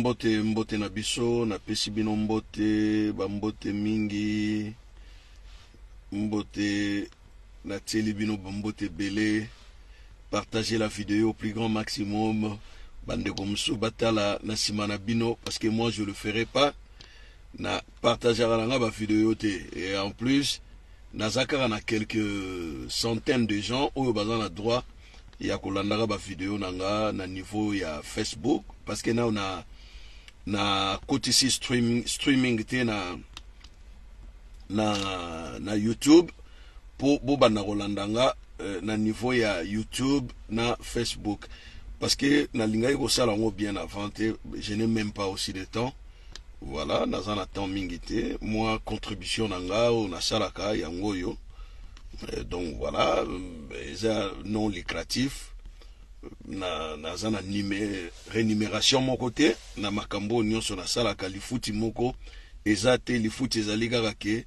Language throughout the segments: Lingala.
mbote mbote na biso na pesi bino mbote ba mbote mingi mbote na tieli bino ba mbote belé. Partagez la vidéo au plus grand maximum. Bande komsu batala na simana bino parce que moi je le ferai pas. Na partager la ba vidéo te et en plus na zakara na quelques centaines de gens au bazan na droit ya kolandaka ba vidéo nanga na niveau ya Facebook parce que na on a na côté ici streaming te na YouTube pour boba na rolandanga na niveau ya YouTube na Facebook parce que na linga ko sala ngo bien avant je n'ai même pas aussi de temps. Voilà, dans un temps mingité, moi contribution nanga ou na salaka yango yo. Donc voilà, non lucratif na un rémunération mon côté na makambo nyonso na salaka lifuti moko ezate lifuti ezali kaka ke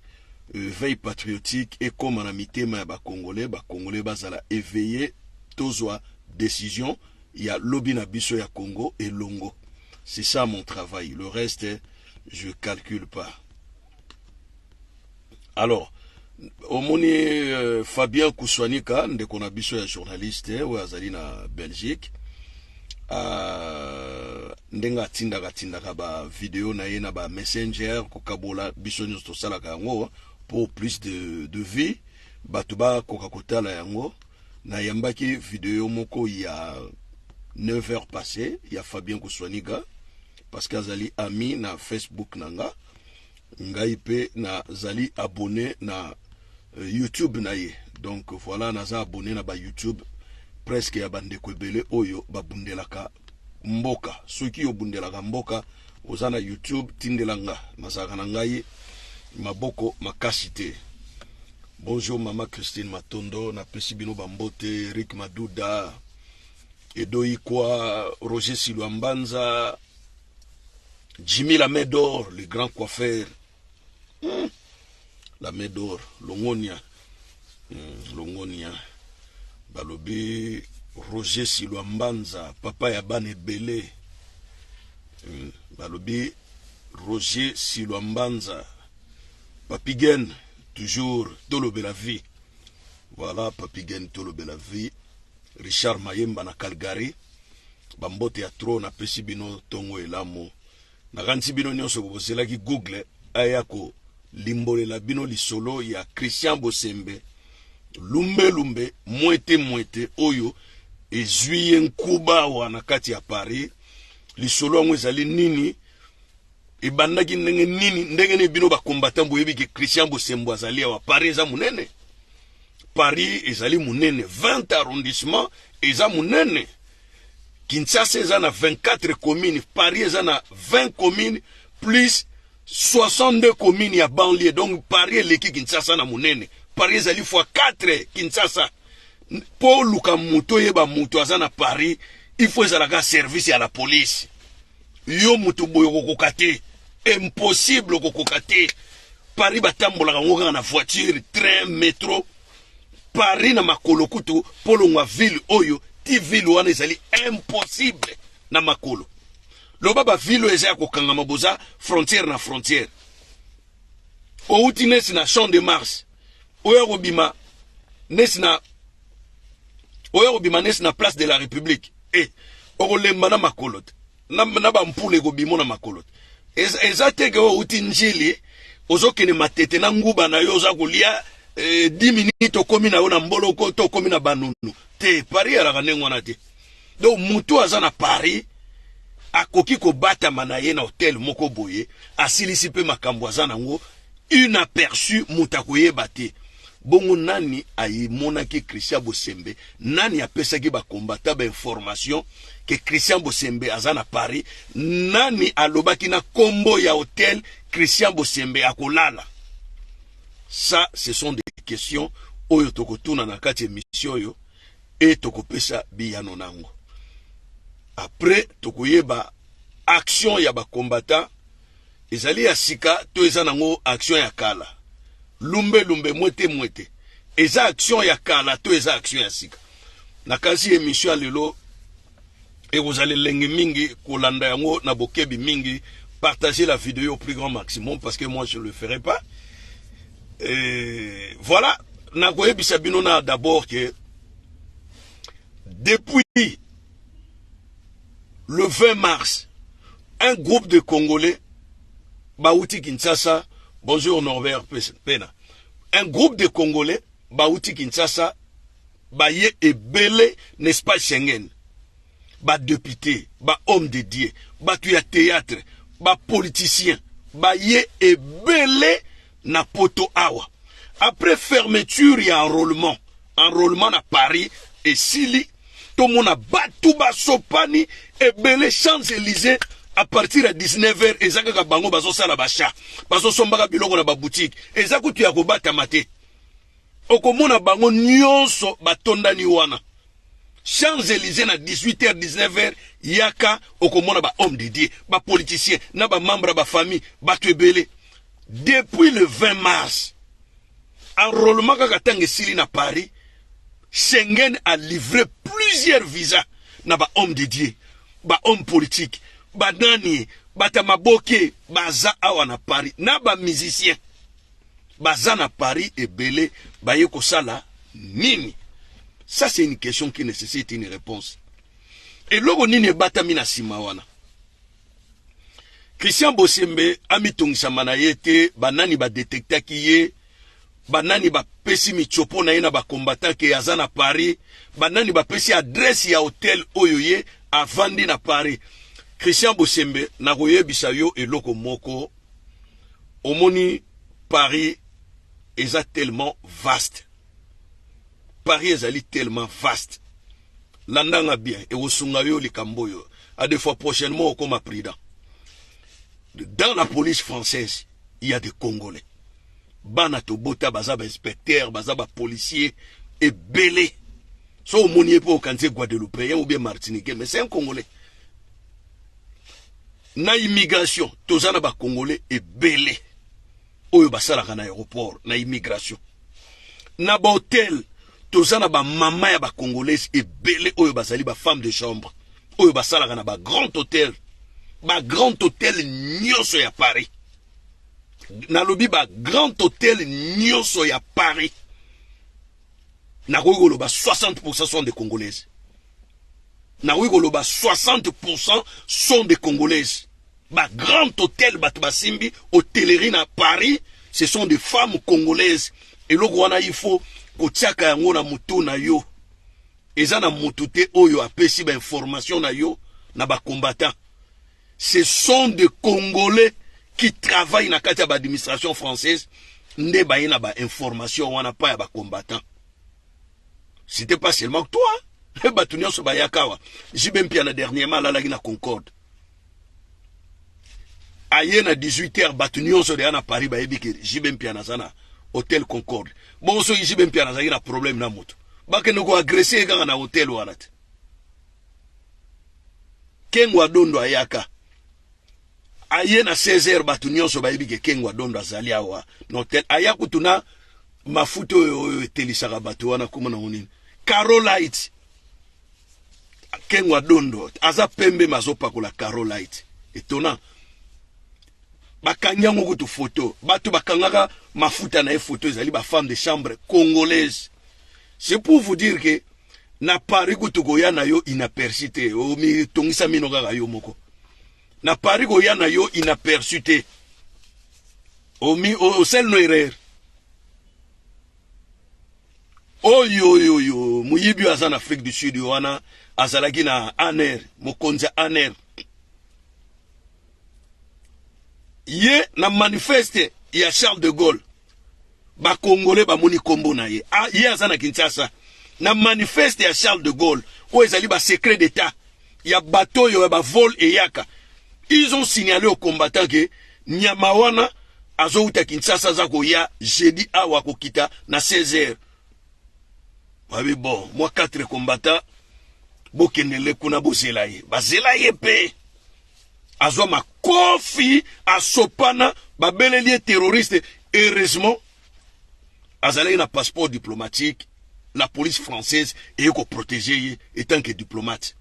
veille patriotique et comme na mitema ya ba congolais bazala éveillé tozwa décision ya lobby na biso ya Congo et Longo. C'est ça mon travail, le reste je calcule pas. Alors, au moni Fabien Kouswanika, ndeko na biso ya journaliste ou azali na Belgique, ndenga tindaka ba vidéo na ye na ba messenger ko kabola biso nyonso salaka yango pour plus de vie, batuba kokakotala yango na yambaki vidéo moko ya 9 heures passées, ya Fabien Kouswanika parce qu'azali ami na Facebook nanga ngai pe na zali abonné na YouTube na ye. Donc voilà, naza abonné na ba YouTube presque ya bandeko ebele oyo babundelaka mboka. Soki yo bundelaka mboka ozana YouTube tindelanga nazaka na ngai maboko makasite. Bonjour Mama Christine Matondo na pesi bino bambote Rick Maduda Edoi kwa Roger Silwambanza Jimmy la main d'or, le grand coiffeur. La main d'or, Longonia. Longonia. Balobi, Roger Silwambanza, Papa Yabane Belé. Balobi, Roger Silwambanza. Papigen, toujours, Tolobe la vie. Voilà, Papigen, Tolobe la vie. Richard Mayemba na Calgary. Bambote ya tro na pesibino tongo elamo. Na gansi bino nyonso bozela ki Google ayako limbolela bino lisolo ya Christian Bosembe lumbe mwete oyo ezuye nkuba wana kati ya Paris lisolo ngo ezali nini ebandaki ndenge ne bino ba combattant boyebi ke Christian Bosembe azali wa Paris za munene Paris ezali munene 20 arrondissements eza munene Kinshasa est na 24 communes, Paris est na 20 communes, plus 62 communes ya banlieue. Donc Paris est l'équipe Kinshasa na munene. Paris est ali fois 4 Kinshasa. Pour luka muto yeba muto azana Paris, il faut ezalaka service à la police. Yo muto boyo kokokate, impossible kokokate. Paris batambolaka ngoka na voiture, train, métro. Paris na makolo kutu polo ngwa ville oyo ville wana ezali impossible na makolo. Loba ba ville eza kokanga maboza frontière na frontière. Outi nesi na Champ de Mars. Oya robima nesi na place de la République. Okolemba na makolo. Na ba mpule go bimo na makolo. Eza teke outi njili ozokene matete na nguba na yo za kolia 10 minutes okomi na yo na mboloko to okomi na banunu. Te Paris ala kanengwana te. Donc mutu azana Paris akoki ko bata manaye na hotel moko boye asilisi pe makambo azana ngo inaperçu mutakoyeba te. Bongo nani ayimona ke Christian Bosembe nani apesaki ba combattant ba information ke Christian Bosembe azana Paris nani alobaki na kombo ya hotel Christian Bosembe akolala. Ça ce sont des questions oyo tokotuna na kati émission yo et tokopesa biyano nango. Après tokoyeba action ya ba combattant ezali ya sika to eza nango action ya kala. Lumbe mwete. Eza action ya kala to eza action ya sika. Na kasi émission lelo Et vous allez lengi mingi, kolanda yango na bokebi mingi, partager la vidéo au plus grand maximum parce que moi je ne le ferai pas. Et voilà, Nagoye Bishabinona d'abord que depuis le 20 mars, un groupe de Congolais, Baouti Kinshasa, bonjour Norbert Pena, un groupe de Congolais, Baouti Kinshasa, Baye et Belé, n'est-ce pas Schengen, ba député, ba homme de Dieu, ba tuya théâtre, ba politicien, Baye et Belé, na poto awa. Après fermeture, il y a enrôlement à Paris et Sili, tout le monde a battu Sopani et Belé Champs-Élysées à partir de 19h. Et ça, que bango baso sala bacha, baso sombaga biloko na ba boutique. Et ça, que tu as kobata mate. Okomona bango nyonso batonda ni wana. Champs-Élysées na 18h, 19h, yaka okomona ba homme de Dieu, ba politicien, na ba membre ba famille, ba Belé. Depuis le 20 mars, enrôlement kakatang Sili na Paris, Schengen a livré plusieurs visas na ba homme de Dieu, ba homme politique, ba nani, ba tamaboke, baza awa na Paris, na ba musicien, baza na Paris et Belé, ba yeko sala nini. Ça c'est une question qui nécessite une réponse. Et logo nini batami na simawana. Christian Bosembe amitungisa manayete, banani ba détecta kiye, banani ba pesi michopo na yena ba combattant ke azana Paris, banani ba pesi adresse ya hotel oyoye avandi na Paris. Christian Bosembe na koye bisayo eloko moko, omoni Paris eza tellement vaste. Paris ezali tellement vaste. Landanga bien, et osunga yo likamboyo, a des fois prochainement comme président. Dans la police française, il y a des Congolais. Bana Tobota, bazaba inspecteur, bazaba policier, et Belé. So monier pour Kanze Guadeloupe, ou bien Martinique, mais c'est un Congolais. Na immigration, tozana ba Congolais et Belé. Oyo basala na aéroport, na immigration. Na ba hôtel, tozana ba mama ya ba Congolais et Belé, oyo basali ba femme de chambre. Oyo basala na ba grand hôtel. Ba grand hôtel nyonso ya Paris. Nalobi ba grand hôtel nyonso ya Paris. Na ba 60% sont des Congolaises. Na ba 60% sont des Congolaises. Ba grand hôtel Batubasimbi, hôtellerie na Paris, ce sont des femmes congolaises. Et le wana il faut kotiaka yango na mutu na yo. Eza na mutute oyo apesi ba information na yo na ba combattants. Ce sont des Congolais qui travaillent dans l'administration française. Ne ba yena ba information wana pa ya ba combattants. C'était pas seulement que toi. Batunyo so ba yakawa. Jibempi na dernièrement la na Concorde. Aye na 18h batunyo so de na Paris ba yebike Jibempi na sana hôtel Concorde. Bon so Jibempi na za problème na moto. Ba ke no go agresser ga na hôtel wana. Kengwa dondo ayaka. Aye na 16h batu nyonso bayibi ke Kengwa dondo azali awa notel aya kutuna mafuto telisaka batu wana kuma na unini Carolite Kengwa dondo aza pembe mazopa kola Carolite etona bakanyango kutu photo batu bakangaka mafuta na photo ezali ba femme de chambre congolaise. C'est pour vous dire que na Paris kutu goya na yo inapercité o mi tongisa mino kaka yo moko. Na Paris goya na yo inaperçu te. Au sel no erreur. Yo, muyibi aza na Afrique du Sud wana azalaki na Aner, mokonza Aner. Ye na manifeste ya Charles de Gaulle. Ba Congolais ba moni kombo na ye. Ye aza na Kinshasa. Na manifeste ya Charles de Gaulle, o ezali ba secret d'état. Ya bateau yo ba vol et yaka. Ils ont signalé aux combattants que Nyamawana azouta Kinshasa zako ya jeudi awa kokita na 16h. Oui bon, moi 4 combattants bokenele kuna bozela ye. Bazela ye pe. Azwa makofi asopana babeleli terroriste. Heureusement azala na passeport diplomatique, la police française et ko protéger étant que diplomate.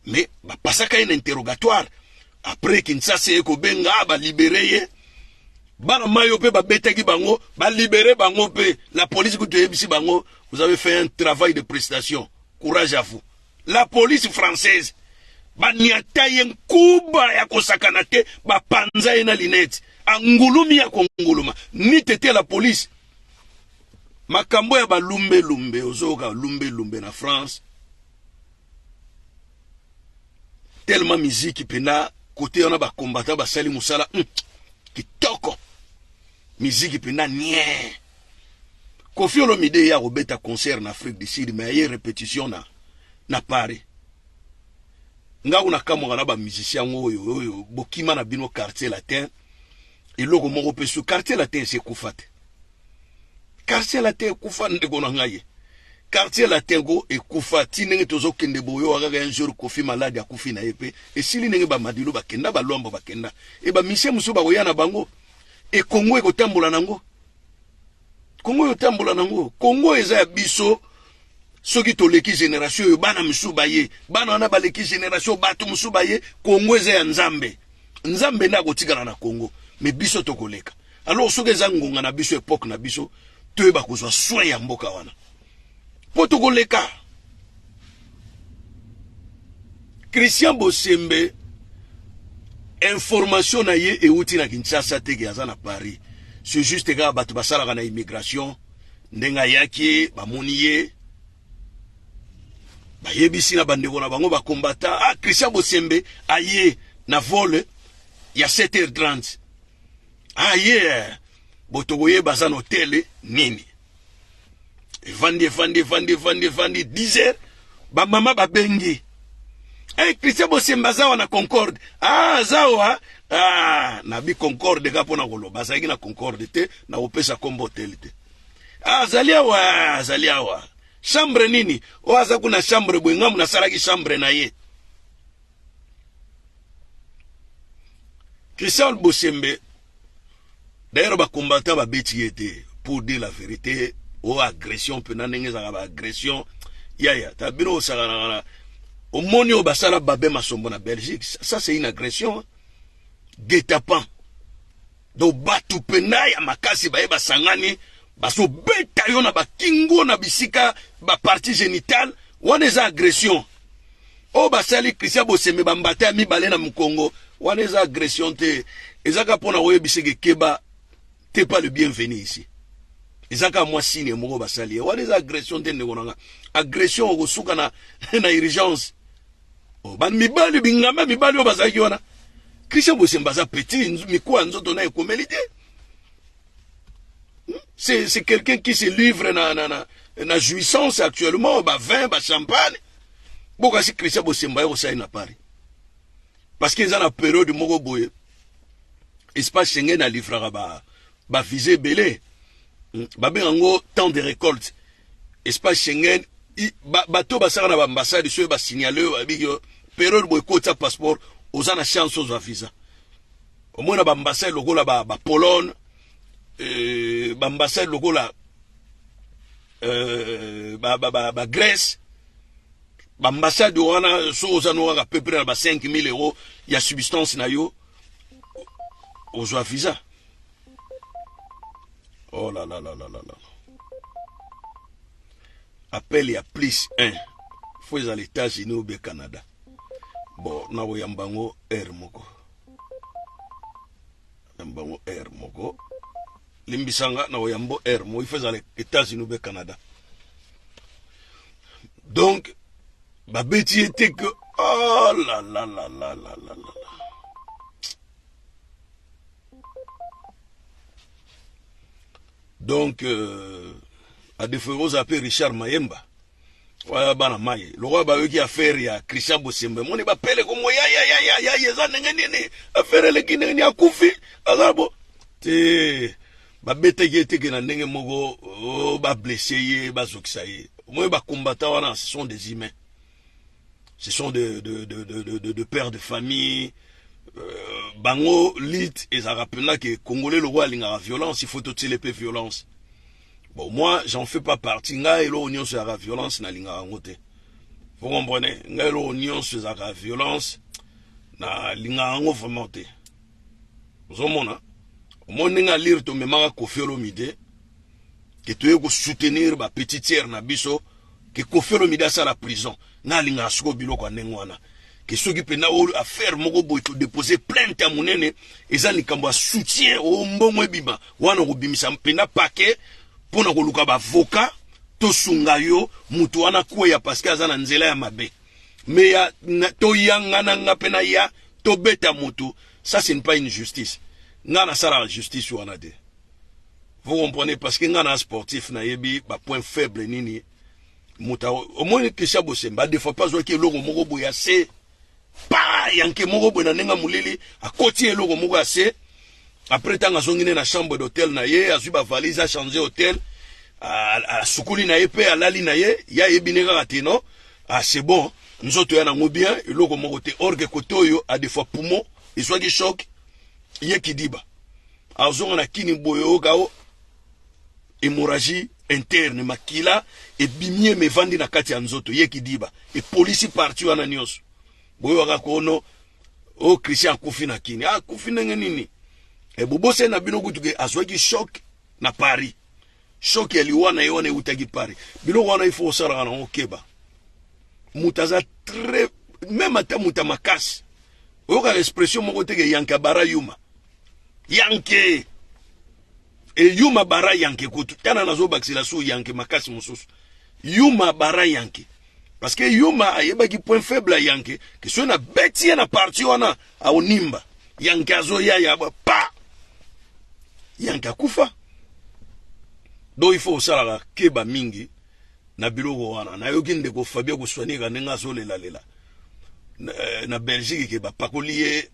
mais bapasaka un interrogatoire après Kinshasa eko benga ba libérer bana mayo pe ba betaki bango ba libérer bango pe la police ku toyebisi bango vous avez fait un travail de prestation, courage à vous. La police française ba niataye nkuba ya kosakana te ba panza ena linette angulumi ya konguluma ni tete la police makambo ya ba lumbe ozoka lumbe na France tellement musique pena côté on a ba combattant ba sali musala kitoko musique pena nie Kofi Olomide ya robeta concert en Afrique du Sud mais y répétition na Paris nga una kamo na ba musicien oyo bokima na bino quartier latin et logo moko pe su quartier latin c'est kufate quartier latin kufa ndeko na ngaye quartier latin go e kufa tinenge tozo kende boyo aga un jour Kofi malade ya kufi na epe et sili nenge ba madilu ba kenda ba lombo ba kenda e ba mise musu ba oyana bango e Congo e ko tambola nango Congo yo tambola nango Congo eza ya biso soki toleki génération yo bana musu baye bana wana baleki génération batu musu baye Congo eza ya nzambe nzambe na kotikala na Congo mais biso tokoleka alors soki eza ngonga na biso époque na biso toyeba kozwa soin ya mboka wana po tokoleka. Christian Bosembe information na ye euti na Kinshasa teke aza na Paris c'est juste que batu basala na immigration ndenga yaki bamoni ye bayebisi na bandeko na bango ba combattant Christian Bosembe aye na vol ya 7h30 aye botogoye baza na hotel nini vandi 10h ba mama ba bengi Christian Bosembe azawa na Concorde zawa na bi Concorde ka pona koloba bazaki na Concorde te na opesa kombo hotel te zaliawa chambre nini oaza kuna chambre bwengamu na saraki chambre na ye. Christian Bosembe d'ailleurs ba combattant ba beti était pour dire la vérité o agression pena ndenge za ba agression ya tabino osaka au moni o basala babe masombo na Belgique ça c'est une agression guet-apens do batu pena ya makasi ba sangani baso beta yo na bakingo na bisika ba partie génitale wana eza agression o basali Christian Bosembe bambata ya mibale na Mukongo wana eza agression te ezaka pona oyebiseke keba t'es pas le bienvenu ici ezaka moi signe moko basali wana eza agression te ndeko nanga agression okosuka na urgence ban mibali bingama mibali o bazaki wana Christian Bosembe baza petit mikwa nzoto na ekomeli te. C'est quelqu'un qui se livre na jouissance actuellement, ba vin, ba champagne. Pourquoi si Christian Bosembe au sein na Paris? Parce qu'ils ont la période de moko boye. Espace Schengen a livrera ba visé belé. Ba bengo temps de récolte. Espace Schengen bato basara na ambassade so ba signaler ba période boye kota passeport aux ana chance aux visa. Au moins ba ambassade lokola ba Pologne ambassade lokola Grèce ambassade wana so ozano à peu près na 5 000 € ya substance na yo ozwa visa. Oh là là là là là là. Appel ya plus 1 faut les États-Unis ou au Canada. Bon na wo yambango air moko limbisanga na oyambo air mo ifeza les États-Unis ou Canada. Donc babeti était que oh là là là là là là là. Donc à différence appelé Richard Mayemba wala bana maye le roi ba yoki affaire ya Christian Bosembe moni ba pele ko ya yeza nengeni affaire le kineni akufi azabo te ba bete yete ke na ndenge moko ba blessé ye ba zokisa ye moi ba combattant wana ce sont des humains, ce sont de pères de famille bango lit et ça rappelle que congolais le roi linga violence il faut tout les violence. Bon, moi, j'en fais pas partie. Nga et l'union sur la violence na linga ngote. Vous comprenez? Ngelo nyonso ezaka violence na linga ngo vraiment te. Ozomona omoni nga lire to memaka Koffi Olomide que tu es soutenir ba petite sœur na biso que Koffi Olomide à la prison nga linga suko biloko ndengwana que ceux qui pena o affaire moko boy to déposer plainte à monene eza likambo ya soutien o mbongo ebima wana ko bimisa mpena paquet pona ko luka ba avocat to sunga yo mutu wana kuya parce que azana nzela ya mabe mais ya to yanga na pena ya to beta mutu ça c'est pas une justice nga na sala justice wana de. Vous comprenez parce que nga na sportif na yebi ba point faible nini muta au moins que ça bosemba des fois pas zo ke logo moko boya se pa yanke moko boya nenga mulili a côté logo moko ase après tanga zongine na chambre d'hôtel na ye azu ba valise a changer hôtel a sukuli na ye pe alali na ye ya yebineka katino c'est bon nzoto ya nango bien logo moko te orgue kotoyo a des fois poumon et soit qui choc ye kidiba azonga na kini boyo kao hémorragie interne makila et bimie me vandi na kati ya nzoto ye kidiba et police parti wana nyonso boyo waka kono o Christian Koffi na kini Koffi nenge nini e bobose na bino kutuke azwaki choc na Paris choc ya liwana yone utaki Paris bilo wana il faut sala na okeba mutaza très même ata muta makasi oka expression moko teke yanka bara yuma yanke e yuma bara yanke kutu tana nazo baksila su yanke makasi mususu yuma bara yanke parce que yuma ayeba ki point faible yanke que so na beti na parti wana a onimba yanke azo ya pa yanke kufa do il faut sala keba mingi na biloko wana na yoki ndeko Fabien ko soigner nenga zo lela na Belgique ke ba pakolier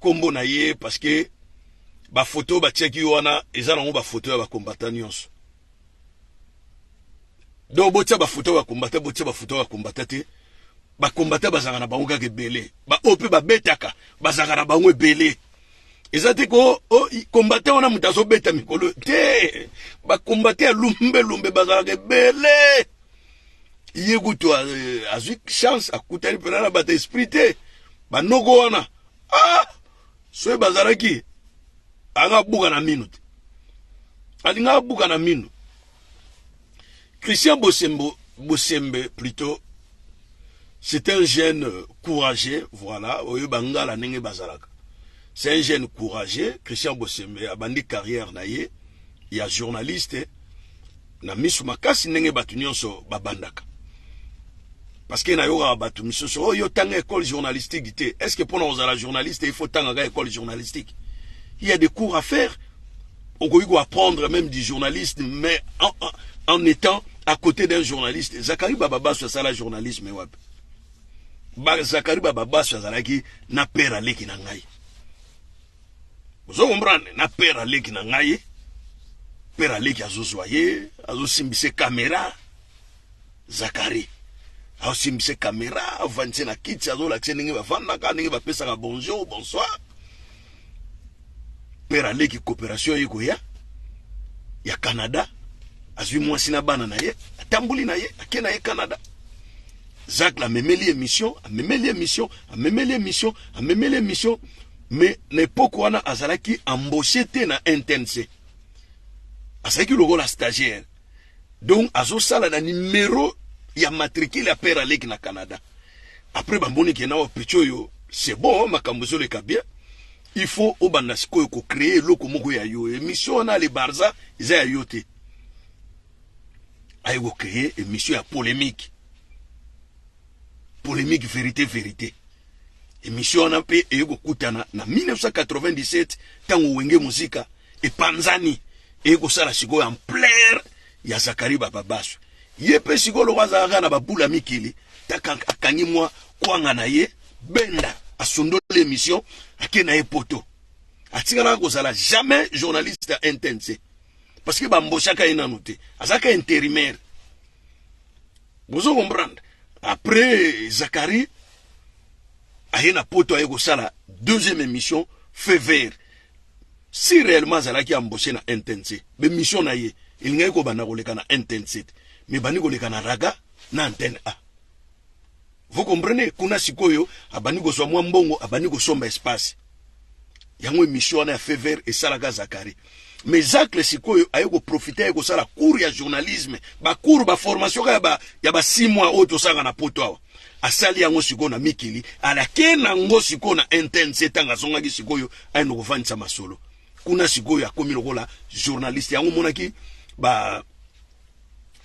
kombo na ye parce que ba photo ba tcheki wana ezana ngo ba photo ya ba combattant nyonso do botia ba photo ba combattant botia ba photo ba combattant te ba combattant bazanga na bango ka belé ba ope ba betaka bazanga na bango belé ezate ko combattant wana mutazo beta mikolo te ba combattant lumbe bazanga belé yekuto azu chance akutani pena ba te esprit ba nogo wana so bazaraki anga buka na minute alinga buka na minu Christian Bosembe plutôt c'est un jeune courageux voilà oyo bangala nenge bazalaka c'est un jeune courageux Christian Bosembe a bandi carrière na ye ya journaliste na misu makasi nenge batu nyonso babandaka parce que na yoka batu misoso yo tanga école journalistique te est-ce que pour nous la journaliste il faut tanga école journalistique il y a des cours à faire on peut apprendre même du journaliste mais en étant à côté d'un journaliste Zakari Bababa sur ça la journalisme web Zakari Bababa sur ça qui na père aleki na ngai vous comprenez na père aleki na ngai père aleki azozoyer azosimbise caméra Zakari asimbise caméra avancer na kiti azolakise ndenge bavandaka ndenge bapesaka bonjour bonsoir père aleki coopération yiko ya Canada azui mwasi na bana na ye atambuli na ye akena ye Canada Zach la memeli émission mais l'époque wana azalaki embauché te na intense azalaki lokola stagiaire donc azosala na numéro ya matricule ya père aleki na Canada après bamboni ke na opichoyo c'est bon makambo zo le kabia il faut au bandasiko ko créer loko moko ya yo émission na le barza isa ya yote ayo créer émission ya polémique vérité émission na pe ego kutana na 1997 tango wenge muzika e panzani ego sala siko en plaire ya Zakari Bababasu yepe siko lo wazaka na babula mikili takangi mwa kwanga na ye benda asondo l'émission akena ye poto atikala ko sala jamais journaliste intense parce que bamboshaka ina noté azaka intérimaire vous comprendre après Zakari ayena poto ayeko sala deuxième émission fait vert si réellement zalaki embauché na intense mais mission na ye il ngai ko bana ko leka na intense mais bani ko leka na raga na antenne A Vous comprenez? Kuna sikoyo, abani go so mwa mbongo, abani go somba espace. Yango émission na fait vert et salaga Zakari. Mais Zach le sikoyo ayo go profiter go sala cours ya journalisme, ba cours ba formation ya ba 6 mois auto sanga na poto awa. Asali yango sikoyo na mikili, ala kena ngo sikoyo na intense tanga songa ki sikoyo ayo no vanisa masolo. Kuna sikoyo akomi lokola journaliste yango monaki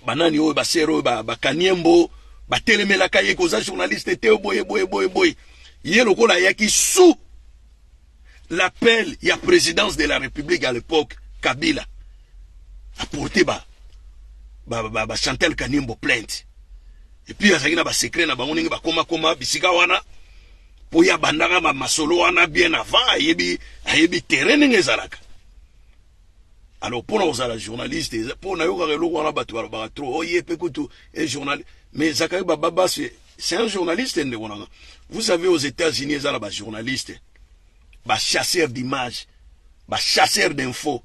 banani oyo basero ba kaniembo ba telemela kaye koza journaliste te boy ye lokola yaki sous l'appel ya présidence de la République à l'époque Kabila a porté ba Chantal Kaniembo plainte et puis azaki na ba secret na bango ningi ba koma bisika wana po ya bandaka ba masolo wana bien avant ayebi terrain ngezalaka. Alors pour nous la journaliste pour na yoka loko wana batu ba trop oye pekutu un journaliste mais Zakari Baba c'est un journaliste. Vous savez aux États-Unis il y a des journalistes, des chasseurs d'images, des chasseurs d'infos.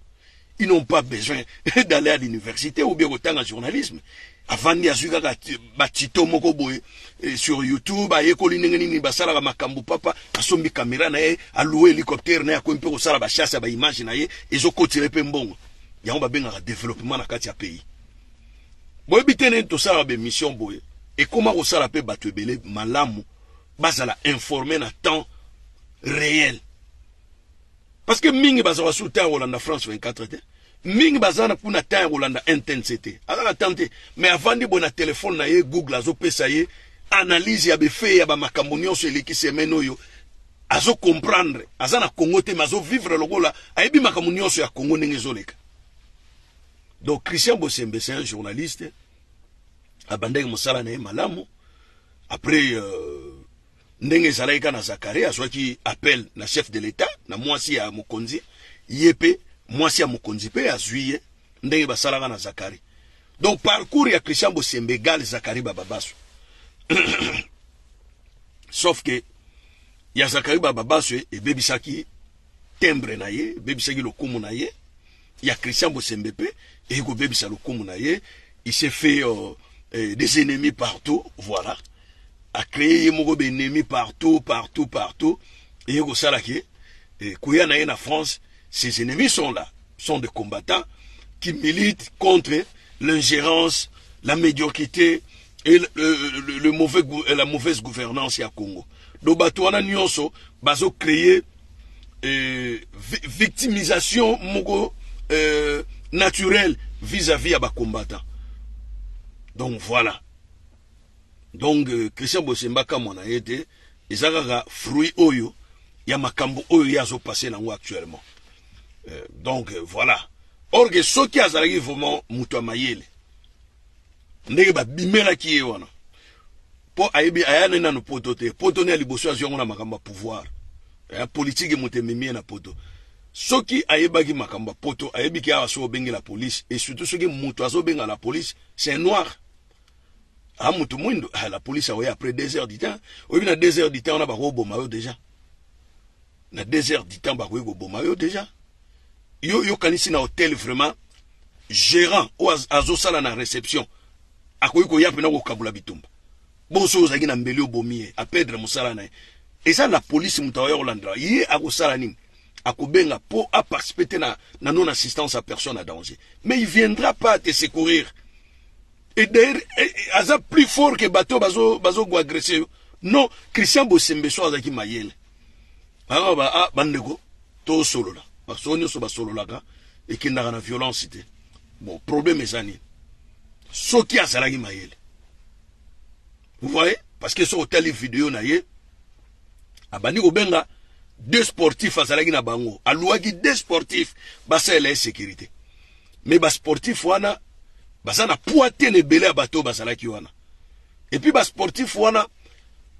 Ils n'ont pas besoin d'aller à l'université ou bien autant en journalisme. Avant de sur YouTube, à l'école, basala makambu papa, à sombi caméra nae, à louer hélicoptère nae, à quoi peut sala ba chasse ba image nae, et zo kotiré pembongo. Ya on va bien un développement na katia pays. Boy bitene to sala ba mission boy. Et comment on sala pe batwebele malamu, basala informer na temps réel. Parce que mingi bazala sous temps Hollande France 24 te. Mingi bazana pour na temps Hollande intensité. Alors attendez, mais avant de bon téléphone na ye Google azo pesa ye analyse ya befe ya ba makambo nyonso eleki semaine oyo azo comprendre azana Congo te mazo vivre lokola ayebi makambo nyonso ya Congo ndenge ezoleka. Donc Christian Bosembe c'est un journaliste abandaki mosala na ye malamu. Après ndenge ezalaki na Zakari azwaki appel na chef de l'État na mwasi ya mokonzi yepe mwasi ya mokonzi pe azwiye ndenge basalaka na Zakari. Donc parcours ya Christian Bosembe gal Zakari Bababaso. Sauf que ya Zakari Bababaso e bebisaki timbre na ye, bebisaki lokumu na ye, ya Christian Bosembe pe et go bebisa lokumu na ye, il s'est fait des ennemis partout, voilà. A créé des ennemis partout. Et go salaki et kuya na ye na France, ces ennemis sont là, sont des combattants qui militent contre l'ingérence, la médiocrité et la mauvaise gouvernance à Congo. Donc batouana nyonso bazo créer victimisation moko naturelle vis-à-vis à ba combattants. Donc voilà. Donc Christian Bosemba kama na yete ezaka fruit oyo ya makambo oyo yazo passer nango actuellement. Donc voilà. Or que ce qui a zalaki vraiment mutu mayele. Ndenge ba bimela ki wana. Po ayebi ayana na poto te. Poto ne liboso azongo na makambo pouvoir. Ya politique mutememie na poto. Soki ayebaki makamba poto ayebi ki aso bengi la police et surtout soki mutu azo benga la police c'est noir. Ah mutu mwindo la police a après 2 heures du temps. Oyebi na 2 heures du temps on a ba roboma yo déjà. Na 2 heures du temps ba ko boma yo déjà. Yo kanisi na hôtel vraiment gérant ou azo sala na réception. Akoyi ko yape na ko kabula bitumba. Bonso ozaki na mbeli obomie a perdre musala na. Et ça la police mutawa Hollande yi akosala nini? Akobenga pour à participer na non assistance à personne à danger. Mais il viendra pas te secourir. Et d'ailleurs, aza plus fort que bateau bazo go agresser. Non, Christian Bosembe so azaki mayele. Bandeko to solo là. Basonyo so basolo là et qui n'a na violence té. Bon, problème est ça ni. Soki azalaki mayele. Vous voyez? Parce que sur hôtel vidéo na ye abani ko benga 2 sportifs azalaki na bango. Alouaki 2 sportifs basa la sécurité. Mais bas sportif wana basana poité le belé à bateau basalaki wana. Et puis bas sportif wana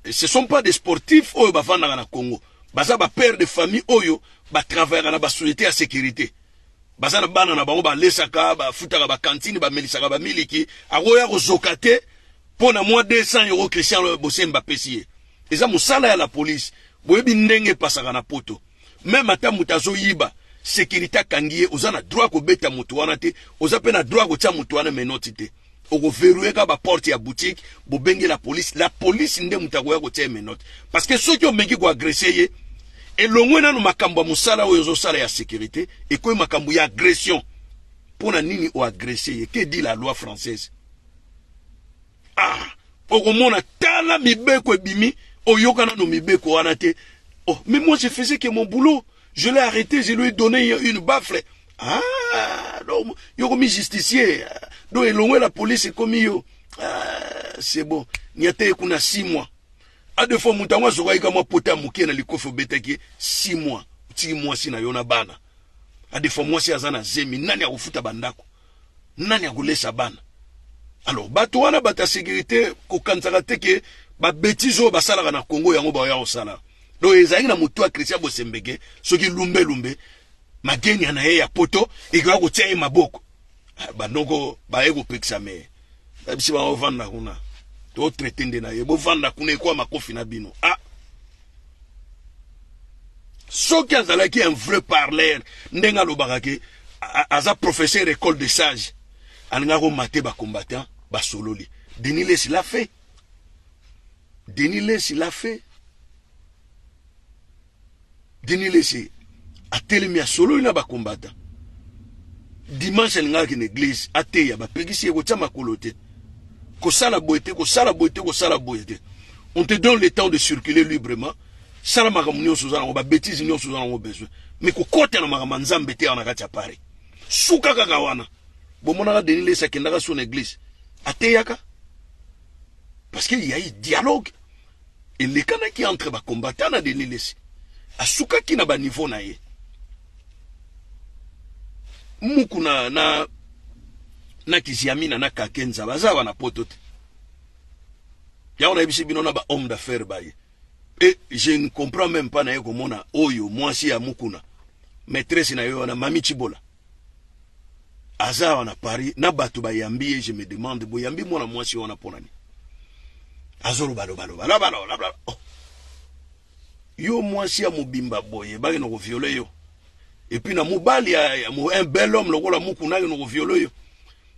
ce sont pas des sportifs oyo bavanda na Congo. Basa ba père de famille oyo ba travailler na ba société à sécurité. Basana bana na bango ba lesaka ba futaka ba cantine ba melisaka ba miliki akoya ko zokate pona moins 200 € Christian Bosemba pesier. Eza musala ya la police. Boyebi ndenge pasaka na poto. Même ata mutazo yiba sécurité kangiye ozana droit ko beta mutu wana te, oza pe na droit ko tia mutu wana menoti te. oko verrouiller ka ba porte ya boutique bo bengi la police nde mutakoya ko tie menote parce que ceux qui ont mengi ko agresser ye elongwe nanu makambo ya musala oyo zo sala ya sécurité et ko makambo ya agression pona nini o agresser ye que dit la loi française okomona tala mibeko ebimi oyokana no mibeko wana te. Oh, mais moi je faisais que mon boulot, je l'ai arrêté, je lui ai donné une baffle. Donc yo comme justicier, donc elongwe la police comme yo. C'est bon, niate kuna 6 mois. A deux fois mutanwa zoka ikama pota muke na likofi obetaki 6 mois. 6 mois sina yona bana. A deux fois moi si azana zemi nani akufuta bandako. Nani akulesa bana. Alors bato wana bata sécurité ko kansaka teke ba bêtises ba sala na Congo yango ba ya osala. Donc ezali na mutu a Christian Bosembeke soki lumbe mageni na ye ya poto ikwa ko tia maboko. Bandoko ba ego peksa me. Babisi ba ovanda kuna. To traiter na ye bo vanda kuna kwa makofi na bino. Soki azalaki un vrai parleur ndenga lobakake aza professeur école de sage. Anga ko maté ba combattant ba sololi. Denis Les l'a fait. Denis Les l'a fait. Denis Les a telemi a solo na ba combattant. Dimanche nga ki l'église ateya ba pegisi ko tama kolote. Ko sala boité. On te donne le temps de circuler librement. Sala makamnyo suzana ko ba bêtise nyo suzana ko besoin. Mais ko kote na makamanzambe te na kati pare. Suka kakawana. Bomona Denis Les akendaka son église. Ateyaka. Parce qu'il y a eu dialogue. Et les canons qui entre ba combattant na Denis Les. Asuka ki na ba niveau na ye. Mukuna na kiziamina na kakenza bazawa na potote. Ya on a bisi bino na ba homme d'affaires ba ye. Et je ne comprends même pas na ye komona oyo mwasi ya mukuna. Maîtresse na yo na Mami Chibola. Azawa na Paris na batu ba yambi, je me demande bo yambi mwana mwasi wana ponani. Azoro balo. Oh. Yo mwasi ya mubimba boye ba no violer yo. Et puis na mobali un bel homme lokola mukuna no violer yo.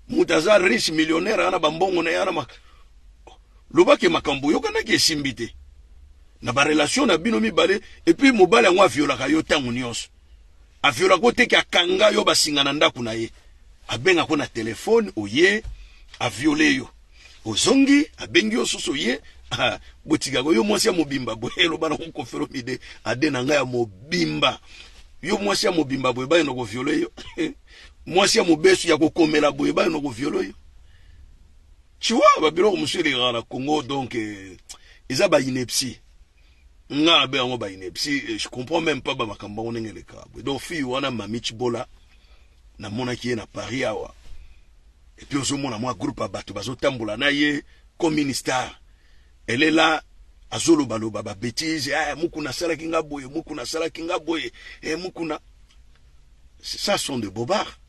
Mutaza riche millionnaire ana bambongo na yana mak. Lobaki makambo yo kana ke simbite. Na ba relation na bino mibale et puis mobali ngwa viola ka yo tangu nyonso. A viola ko te ka kanga yo basingana ndaku na ye. Abenga ko na telefone oye a violer yo. Ozongi abengi yo soso ye botiga yo mwasi ya mobimba boyelo bana ko kofero mide adena nga ya mobimba. Yo mwasi ya mobimba boye ba no ko violer yo. Mwasi ya mobesu ya ko komela boye ba no ko violer yo. Tu vois ba bilo monsieur les gars la Congo donc ils ba ineptie. Nga be ngo ba ineptie, je comprends même pas ba makamba onenge le ka. Donc fi wana Mami Chibola na mona ki na Paris awa. Et puis au mona moi groupe à bato bazo tambola na ye comme ministère. Elle est là azolo balo baba bêtise mukuna sala kinga boye mukuna. Ça sont des bobards.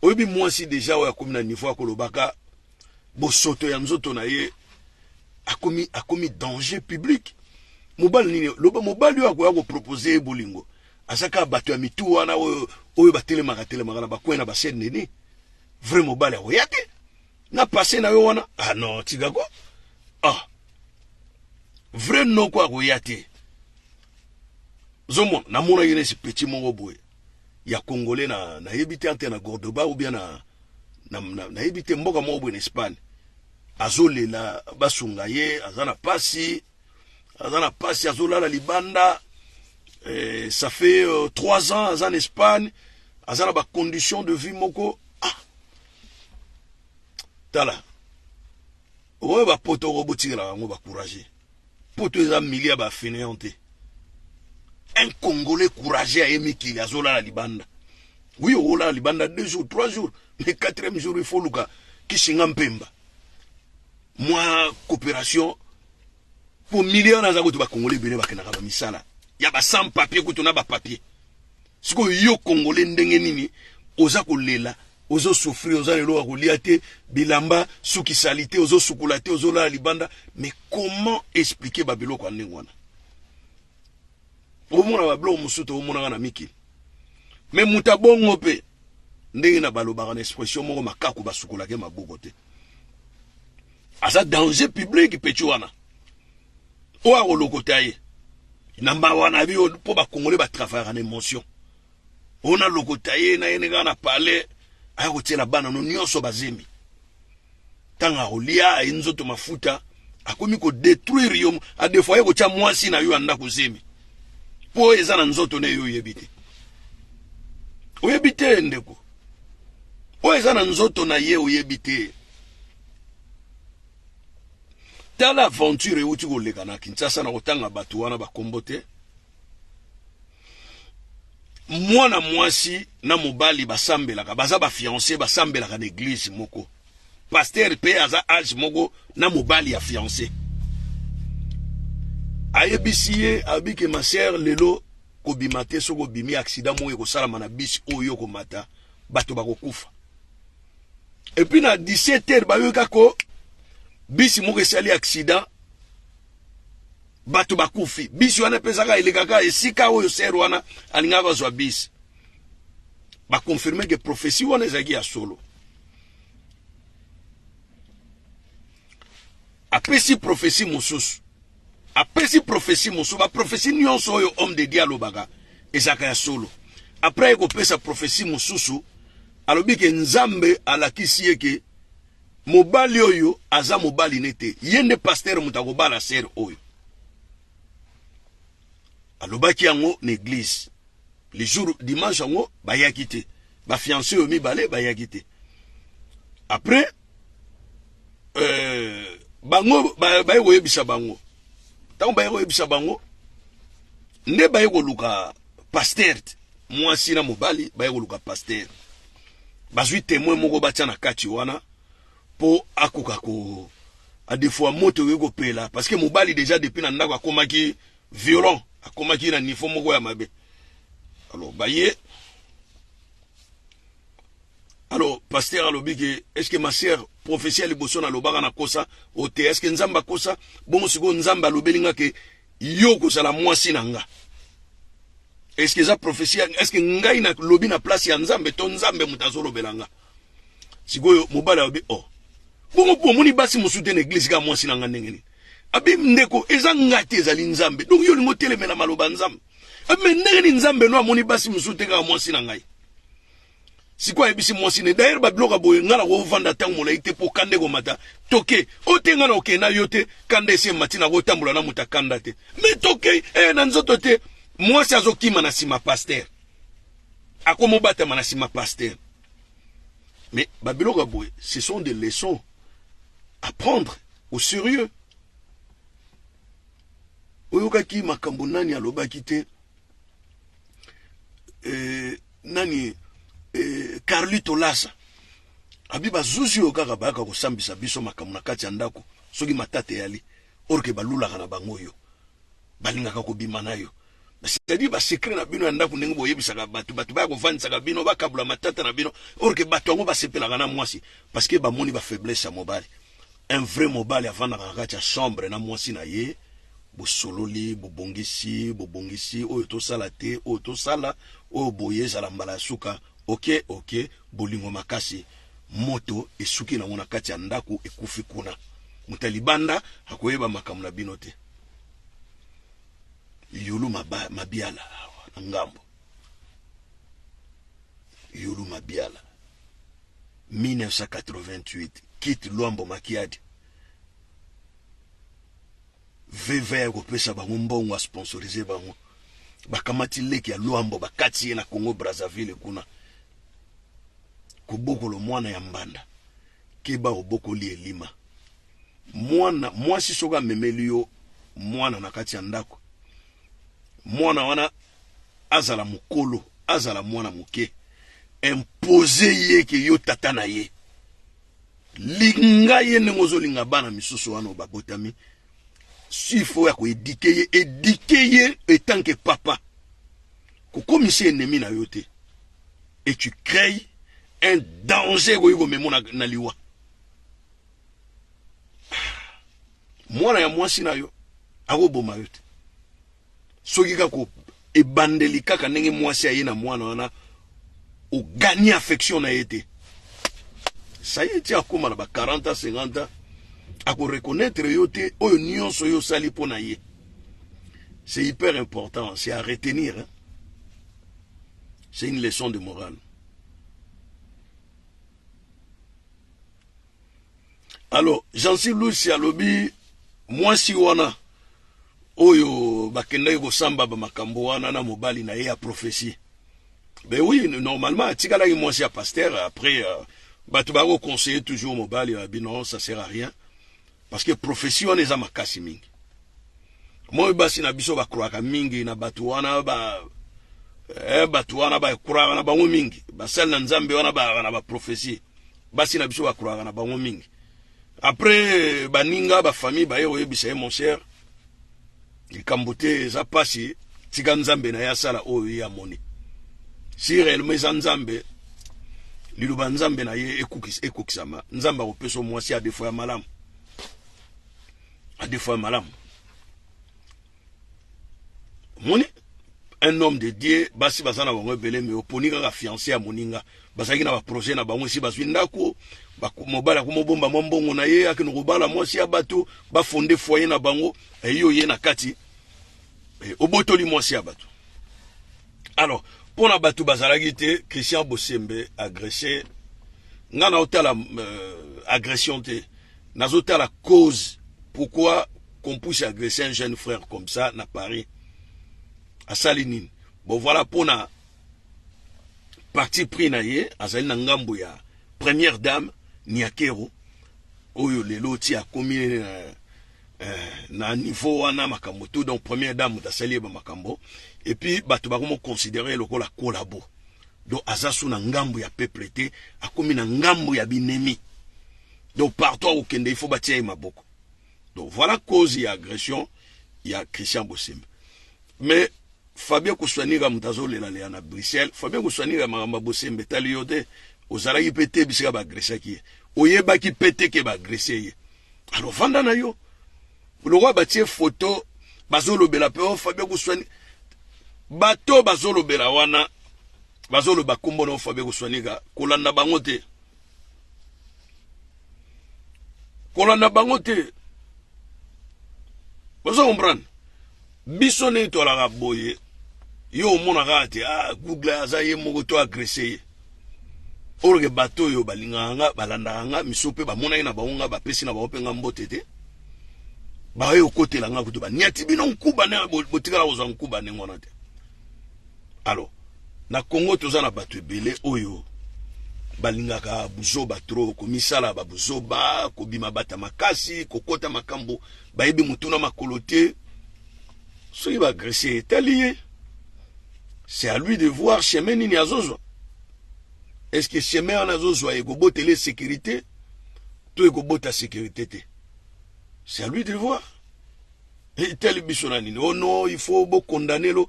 Obi moi si déjà ya comme na niveau ko lobaka bo soto ya nzoto na ye a commis danger public. Mobali nini loba mobali yo ko proposer bolingo. Asaka bato ya mitu wana oyo batelemaka na bakwena ba scène nini. Vraiment mobali oyate. Na passé na yo wana. Ah non, tigako. Vrai non quoi oyate. Zomo na mona yene ce petit mongo boy. Ya congolais na yebité ante na Gordoba ou bien na yebité mboka mo en Espagne. Azole la basunga ye azana pasi azola la libanda. Ça fait 3 ans en Espagne. Azana ba condition de vie moko. Tala. Oye ba poto roboti la ngo ba courageux. Poto eza milia ba fainéante. Un Congolais courageux a émis qu'il azola la libanda. Oui, ola la libanda 2 jours, 3 jours, mais 4e jour il faut luka kishinga mpemba. Moi coopération pour millions na zago to ba Congolais bene ba kenaka ba misala. Ya ba sans papier ko to na ba papier. Siko yo Congolais ndenge nini oza ko lela. Ozo souffrir, ozo lelo akoliate, bilamba, suki salite, ozo sukulate, ozo la libanda. Mais comment expliquer babilo kwa ndengwana? Omona bablo musuto omona na miki. Mais mutabongo pe. ndenge na balobaka na expression moko makaku basukolake maboko te aza danger public petit wana o akolokota ye namba wana bi po bakongole batravaillaka na émotion ona lokota ye na ye nega na palais aya kotiela bana no nyonso bazembi tanga olia inzoto mafuta akomi ko détruire yo a des fois ko tia mwasi na yo anda kozemi po eza na nzoto ne yo yebite oyebite ndeko o eza na nzoto na ye oyebite tala aventure euti koleka na Kinshasa na kotanga bato wana bakombote mwana mwasi na mobali basambelaka baza ba fiancé basambelaka na église moko pasteur pe aza âge moko na mobali ya fiancé ayebisi ye abike ma sœur lelo kobima te soko bimi accident moyo kosalama na bisi oyo komata bato bakokufa et puis na 17h bayoka ko bisi moko esali accident bato bakufi bisi wana pesaka elekaka esika oyo sœur wana alingaka zwa bisi bakonfirme ke prophétie wana ezaki ya solo apesi prophétie mosusu ba prophétie nyonso oyo homme de Dieu alobaka ezaka ya solo après ekopesa prophétie mosusu alobi ke nzambe alakisi ye ke mobali oyo aza mobali nete yende pasteur mutakobala sœur oyo alobaki yango na église le jour dimanche yango bayaki te ba fiancé oyo mibale bayaki te après bango baye koyebisa bango tango baye koyebisa bango nde baye koluka pasteur mwasi na mobali baye koluka pasteur bazwi témoin moko batia na kati wana po akoka ko a des fois moto yeko pela parce que mobali déjà depuis na ndako akomaki violent akomaki na niveau moko ya mabe alors baye alors pasteur alobi ke est-ce que ma sœur prophétie liboso na lobaka na kosa o te est-ce que nzamba kosa bon siko nzamba lobelinga ke yo kosala mwasi na nga est-ce que za prophétie est-ce que ngai na lobi na place ya nzambe to nzambe mutazolo belanga sikoyo mobala obi oh bongo po moni basi musute na église ka mwasi na nga ndengeni abi ndeko eza ngati ezali nzambe donc yo lingo telemela maloba nzambe abi ndengeni nzambe no amoni basi musute ka mwasi na ngai sikwa ebisi mwasi ne d'ailleurs ba bloka boye ngala ko vanda tango mola ite po kande ko mata toke o te ngana oke na yote kande se matina ko tambula na mutakanda te mais toke na nzoto te mwasi azokima na sima pasteur akomo bata na sima pasteur mais ba bloka boye ce sont des leçons à prendre au sérieux oyokaki makambo nani alobaki te nani Carlito Lassa abiba zuzi okaka baka kosambisa biso makambo na kati ya ndako soki matate yali orke balula kana bango yo balingaka ko bima nayo c'est-à-dire ba secret na bino ya ndako ndenge boyebisaka batu ba ko vanisaka bino bakabula matata na bino orke batu ngo basepela kana mwasi parce que ba moni ba faiblesse ya mobali un vrai mobali avant na kati ya chambre na mwasi na ye bosololi bobongisi oyo to sala te oyo to sala oyo boye zala mbala suka ok bolingo makasi moto esuki na mona kati ya ndako ekufi kuna mutalibanda akoyeba makambo na bino te yulu mabiala na ngambo yulu mabiala 1988 quitte Luambo Makiadi VV kopesa bango mbongo a sponsoriser bango bakamati leki ya Luambo bakati na Congo Brazzaville kuna kubokolo mwana ya mbanda keba obokoli elima mwana mwasi soka memeli yo mwana na kati ya ndako mwana wana azala mukolo azala mwana muke impose ye ke yo tata na ye linga ye nengozo linga bana misusu wana babotami sifo ya ko éduquer ye etant que papa ko komisi ennemi na yo te et tu crées un danger ko memo na liwa mwana ya mwasi na yo akoboma yo te soki kako ebandeli kaka ndenge mwasi aye na mwana wana au gagner affection na été. Ça y est, tu as comme à 40 ans, 50 ans, à reconnaître yote, o union so yo sali po na ye. C'est hyper important, c'est à retenir. Hein? C'est une leçon de morale. Alors, Jean-Cy Lucy alobi, moi si wana, oyo bakenda yuko samba ba makambo wana na mobali na ye a prophétie. Ben oui, normalement, tikala yi moi si a pasteur, après, batu bako conseiller toujours mobali, non, ça sert à rien. Parce que prophétie wana eza makasi mingi. Moi basi na biso ba kroaka mingi na batu wana ba batu wana ba kroaka na bango mingi. Basal na nzambe wana ba prophétie. Basi na biso ba kroaka na bango mingi. Après baninga ba famille ba yo yebisa mon cher. Ikambote za pasi tika nzambe na ya sala oyo ya moni. Si réellement eza nzambe liluba nzambe na ye ekukisama. Nzamba opeso mwasi a defo ya malamu. A defo ya malamu. Moni un homme de Dieu basi bazana bango belé mais oponika ka fiancé ya moninga basaki na ba projet na bango si bazwi ndako ba mobala ko mobomba mbongo na ye akino kobala mwasi ya bato ba fonder foyer na bango eyo ye na kati obotoli mwasi ya bato. Alors pour na bato bazalaki te Christian Bosembe agressé ngana otala agression te nazota la cause pourquoi qu'on puisse agresser un jeune frère comme ça na Paris. À Salinine. Bon voilà pour na parti pris na ye azali na ngambo ya première dame Niakero oyo lelo ti a commis na niveau wana makambo tout donc première dame da sali ba makambo et puis batu ba komo considérer lokola collabo donc azasu na ngambo ya peuple te a commis na ngambo ya binemi donc partout au kende il faut batia maboko donc voilà cause ya agression ya Christian Bosembe mais Fabien Kouswaniga mutazolela le na Bruxelles Fabien Kouswaniga magamba Bosembe tali yote ozalaki pété bisika ba agresser ki oyebaki pété ke ba agresser alors vanda na yo le roi batie photo bazolo bela pe Fabien Kouswani bato bazolo bela wana bazolo bakombo na Fabien Kouswaniga kolanda bango te bazo comprendre biso ne to la boye yo mona gati Google azaye moko to agresser orge bato yo balinganga balandanga misope ba mona ina baonga ba pesi na ba openga mbotete ba yo kote langa kuto ba nyati bino nkuba na botikala oza nkuba ne ngona te. Alors na Congo toza na bato ebele oyo balingaka buzoba tro komisala ba buzoba kobima bata makasi kokota makambo bayebi mutuna makolote so il va agresser talié. C'est à lui de voir chemin ni azozo. Est-ce que chemin en azozo est gobo télé sécurité tout est gobo ta sécurité. C'est à lui de voir. Et tel bisonani oh non il faut bo condamner lo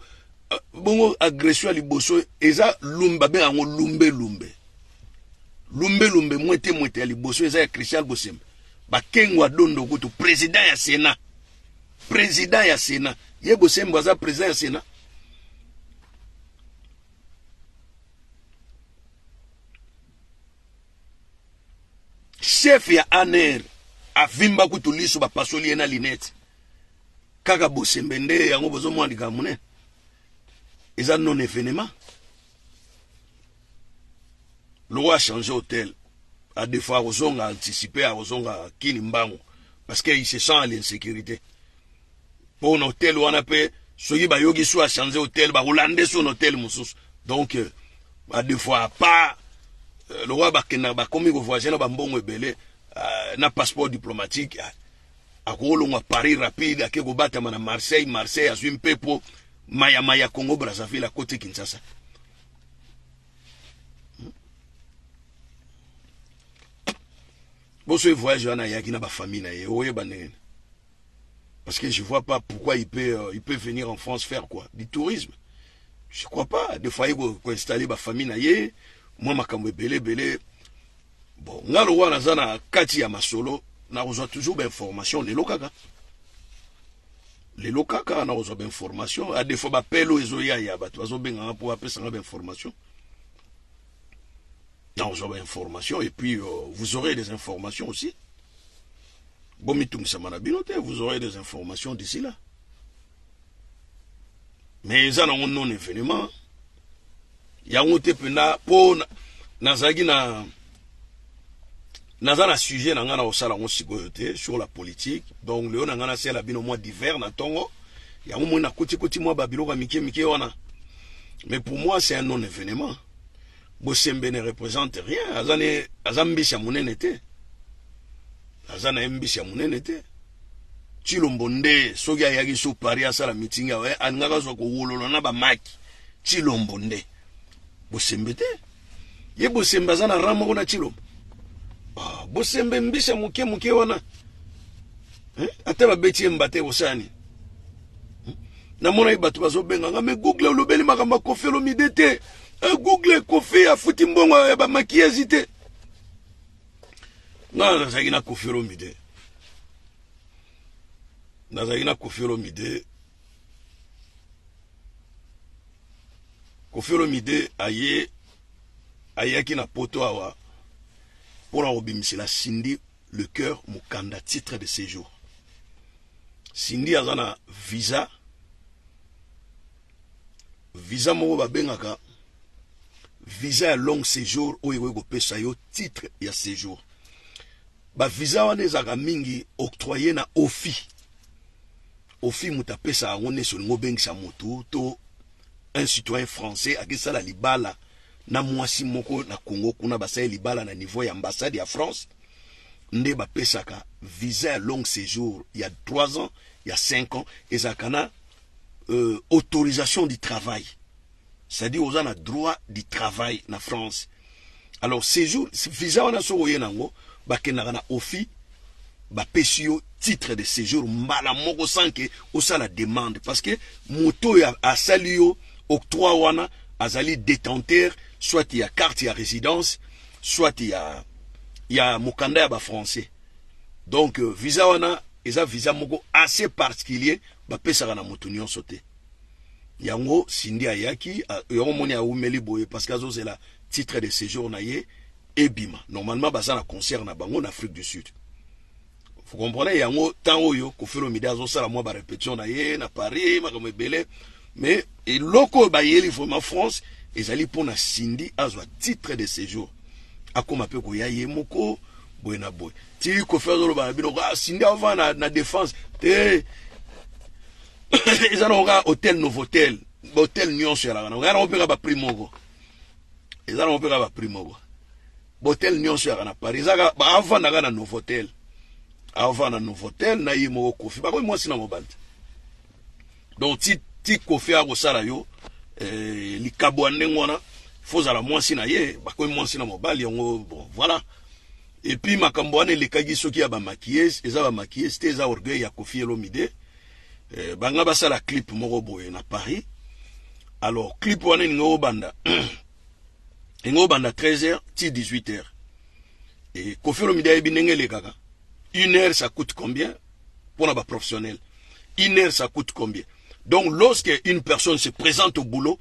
bon agression liboso eza lumba be ango lumbe mwete liboso eza Christian Bosembe ba kengwa dondo kutu président ya Sénat ye Bosembe aza président ya Sénat. Chef ya ANR avimba kutuliso ba pasoli na linette kaka Bosembe nde yango bozo mwandika mune eza non événement. Le roi a changé hôtel à des fois aux a anticipé à aux kini mbango parce qu'il se sent à l'insécurité. Pour un hôtel où on a payé, ceux qui ont changé hôtel, bah Hollandais son hôtel moussous. Donc à des fois pas le roi bakena ba comme il voyage na bambongo ebele na passeport diplomatique à Kolonga Paris rapide à Kego Batama na Marseille à Zwimpepo Maya Congo Brazzaville à côté Kinshasa. Bon ce voyage na yaki na ba famille na ye banene. Parce que je vois pas pourquoi il peut venir en France faire quoi? Du tourisme. Je crois pas. Des fois, il faut installer ma famille na ye. Moi, ma kamwe belé. Bon, ngalo wana zana kati ya masolo, na reçoit toujours d'informations les lokaka. Les lokaka na reçoit d'informations. À des fois, ba pelo ezoya ya ba toazo benga pour appeler ça d'informations. Non, vous aurez informations et puis vous aurez des informations aussi. Bon, vous aurez des informations d'ici là. Mais ça n'a pas non événement. Il y a un pena pour nazagi na nazana sujet na ngana osala on sigoyote sur la politique. Donc le on ngana c'est la bino mois d'hiver na tongo. Il y a un moment na koti mois babilo ka mike wana. Mais pour moi c'est un non événement. Bosembe ne représente rien. Azambi sia munene te. Azana mbi sia munene te. Chilombonde soki ayaki so Paris asala meeting awe angaka zo ko wololo na ba maki. Chilombonde. Bosembe te. Ye bosembe azana ramo ko na chilombo. Ah, bosembe mbisa muke wana. Ate ba beti mbate osani. Na mona ibatu bazo benga nga me Google lobeli makamba kofelo midete. Google kofi afuti mbongo ya ba makiezi te. Na zagina kofelo mide. Nazagina kofelo mide. Kofelo mide ayaki na poto awa pour la obimisi la Cindy le cœur mukanda titre de séjour. Cindy azana visa moko babengaka visa long séjour oyo go pesa yo titre ya séjour. Ba visa wana ezaka mingi octroyé na OFI. OFI mutapesa ngone so ngobengisa moto to un citoyen français akisa la libala na mwasi moko na Congo kuna basay libala na niveau ya ambassade ya France nde bapesaka visa long séjour il y a 3 ans, il y a 5 ans ezakana autorisation du travail. C'est-à-dire aux gens a droit du travail na France. Alors séjour visa wana so yenango bakendaka na OFI bapesio titre de séjour mbala moko sanke osa la demande parce que moto ya asalio octroi wana azali détenteur soit il y a carte ya résidence soit il y a mokanda ya ba français. Donc visa wana eza visa moko assez particulier bapesaka na moto nyonso te. Yango Cindy ayaki yango moni a umeli boye parce que azo c'est la titre de séjour na ye ebima. Normalement basa na concert na bango en Afrique du Sud. Vous comprenez yango temps oyo kofelo mide azo sala moi ba répétition na ye na Paris makamo ebele mais et loko ba yeli vraiment France ezali pona Cindy azo titre de séjour. Akoma pe ko ya ye moko boye na boye. Ti kofelo ba bino Cindy avant na défense te ils ont un hôtel Novotel, hôtel Nyon sur la gana. On peut pas primo. Ils ont pas primo. Hôtel Nyon sur la Paris. Avant na Novotel. Avant na Novotel na yimo kofi. Ba ko moi sina mobile. Donc ti kofi a gosala yo li kabwane ngona foza la moi sina ye ba ko moi sina mobile yango bon voilà. Et puis makambwane le kagi soki ya ba maquilleuse, eza ba maquilleuse te za orgueil ya Kofi Olomide. Banga basa la clip moko boye na Paris. Alors clip wana ngo banda 13h ti 18h. Et Kofi Olomide ebinenge le kaka. 1 heure ça coûte combien pour un professionnel? 1 heure ça coûte combien? Donc lorsque une personne se présente au boulot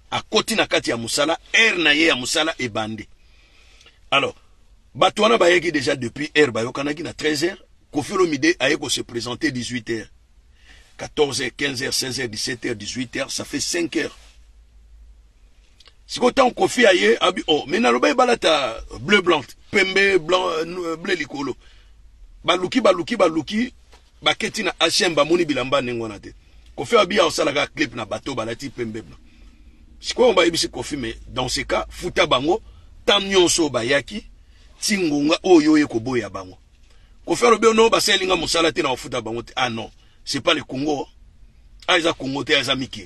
à côté na kati ya musala, heure na ye ya musala e bande. Alors batwana bayeki déjà depuis heure bayokanaki na 13h, Kofi Olomide ayeko se présenter 18h. 14h, 15h, 16h, 17h, 18h, ça fait 5 heures. Si vous avez Kofi aye, oh, mais naloba balata bleu blanc, pembe blanc, bleu likolo. Baluki, baketi na H&M bamuni bilamba nengona te. Kofi abi a osala clip na bateau balati pembe blanc. Si quoi on va yebisi Kofi, mais dans ce cas, futa bango, tam nyonso bayaki, tingunga oyo ye koboya bango. Kofi alobe no baselinga musala te na futa bango te. Ah non. C'est pas le Congo. Ah, ils ont Congo, ils ont Miki.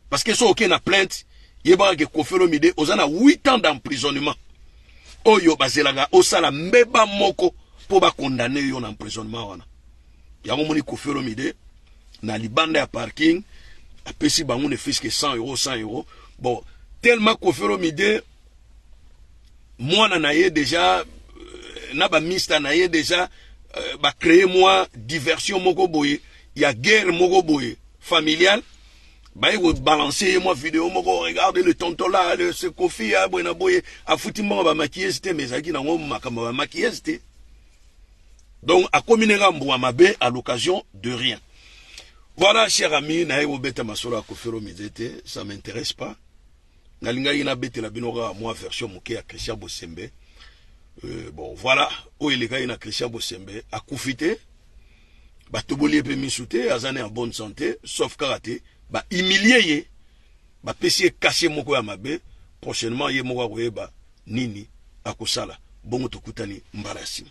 Parce que si on a plainte, il y a que Kofi Olomide, ils ont 8 ans d'emprisonnement. Oh, yo, baselaga, osala, mbeba moko, pour ba condamner yon emprisonnement. Il y a un moment Kofi Olomide, na libanda ya parking, a pesi bango ne fiske 100 euros, 100 euros. Bon, tellement Kofi Olomide, moi, na déjà, na ba mista na déjà, ba créer moi diversion moko boye. Il y a guerre moko boye familiale Bah, il balancer moi vidéo, regardez le tonton là, ce Kofi, a foutu moi, maquiller, c'était, mais ça qui n'a pas maquiller, c'était. Donc, à communiquer à l'occasion de rien. Voilà, cher ami, ça m'intéresse pas. Nalinga ina bete la binora moi version moké à Christian Bosembe. Bon, voilà, où il est na Christian Bosembe a koufité. Ba toboli pe misouté, azane en bonne santé, sauf karaté. Ba humilié, ba pesier caché moko ya mabe. Prochainement, ye moko ba nini akosala. Bongo tokutani mbarasima.